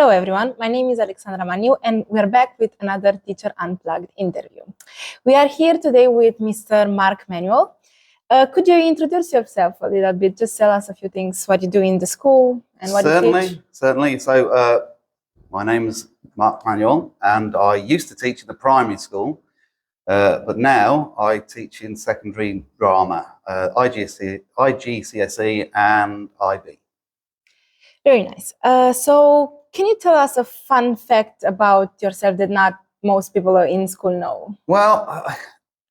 Hello everyone, my name is Alexandra Manuell and we're back with another Teacher Unplugged interview. We are here today with Mr. Manuell. Could you introduce yourself a little bit? Just tell us a few things, what you do in the school and what you teach. Certainly. So my name is Manuell and I used to teach in the primary school, but now I teach in secondary drama, IGCSE and IB. Very nice. So can you tell us a fun fact about yourself that not most people in school know? Well,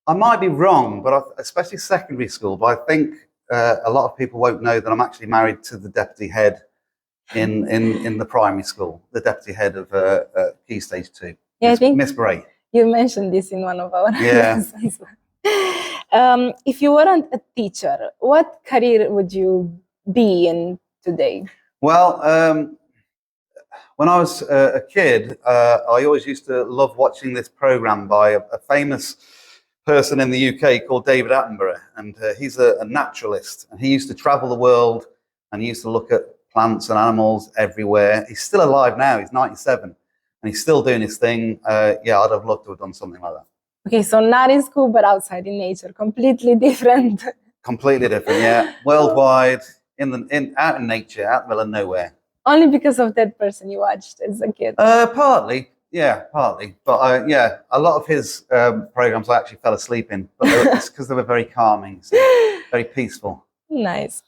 I might be wrong, but especially secondary school, but I think a lot of people won't know that I'm actually married to the deputy head in the primary school, the deputy head of Key Stage 2, yeah, Miss Bray. You mentioned this in one of our lessons. If you weren't a teacher, what career would you be in today? Well, when I was a kid, I always used to love watching this program by a famous person in the UK called David Attenborough, and he's a naturalist, and he used to travel the world and he used to look at plants and animals everywhere. He's still alive now, he's 97, and he's still doing his thing. Yeah, I'd have loved to have done something like that. Okay, so not in school, but outside in nature, completely different. Completely different, yeah. Worldwide, out in nature, out in the middle of nowhere. Only because of that person you watched as a kid? Partly, yeah, partly. But yeah, a lot of his programs I actually fell asleep in, but it's because they were very calming, so very peaceful. Nice.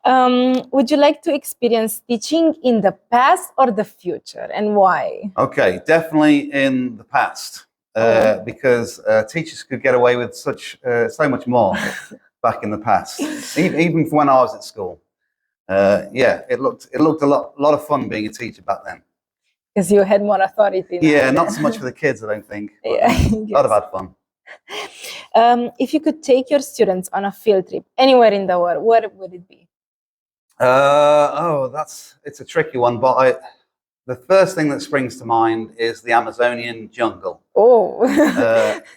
Would you like to experience teaching in the past or the future, and why? Okay, definitely in the past, because teachers could get away with so much more back in the past, even when I was at school. Yeah, it looked a lot of fun being a teacher back then. Because you had more authority. Yeah, not so much for the kids, I don't think. Yeah, I'd have had fun. If you could take your students on a field trip anywhere in the world, where would it be? It's a tricky one, but the first thing that springs to mind is the Amazonian jungle. Oh.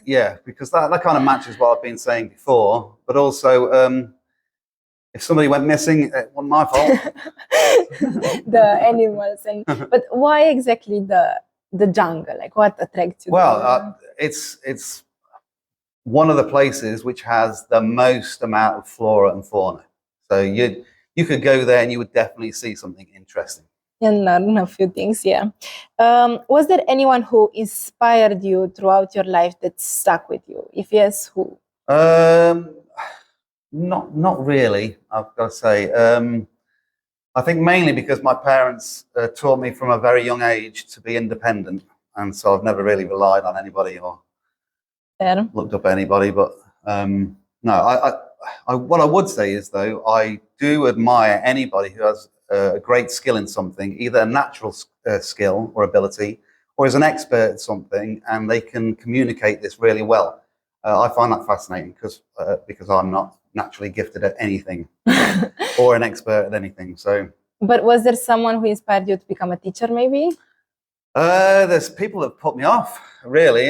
Yeah, because that kind of matches what I've been saying before, but also if somebody went missing, it wasn't my fault. The animals, but why exactly the jungle? Like, what attracts you? Well, it's one of the places which has the most amount of flora and fauna. So you could go there and you would definitely see something interesting. And learn a few things, yeah. Was there anyone who inspired you throughout your life that stuck with you? If yes, who? Not really, I've got to say. I think mainly because my parents taught me from a very young age to be independent, and so I've never really relied on anybody or looked up at anybody. But no, what I would say is, though, I do admire anybody who has a great skill in something, either a natural skill or ability, or is an expert at something, and they can communicate this really well. I find that fascinating because I'm not naturally gifted at anything or an expert at anything. So, but was there someone who inspired you to become a teacher, maybe? There's people that put me off, really.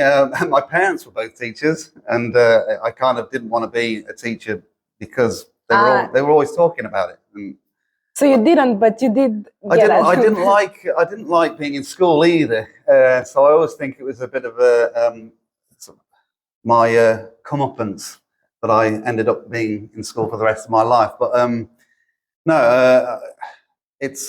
My parents were both teachers, and I kind of didn't want to be a teacher because they were always talking about it. And so you didn't, but you did. I didn't like being in school either. So I always think it was a bit of my comeuppance that I ended up being in school for the rest of my life. But no, it's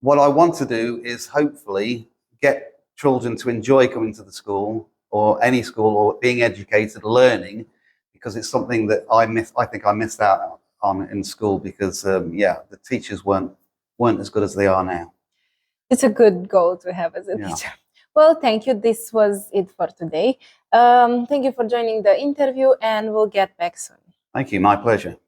what I want to do is hopefully get children to enjoy coming to the school or any school or being educated, learning, because it's something that I think I missed out on in school because yeah, the teachers weren't as good as they are now. It's a good goal to have as a teacher. Well, thank you. This was it for today. Thank you for joining the interview, and we'll get back soon. Thank you. My pleasure.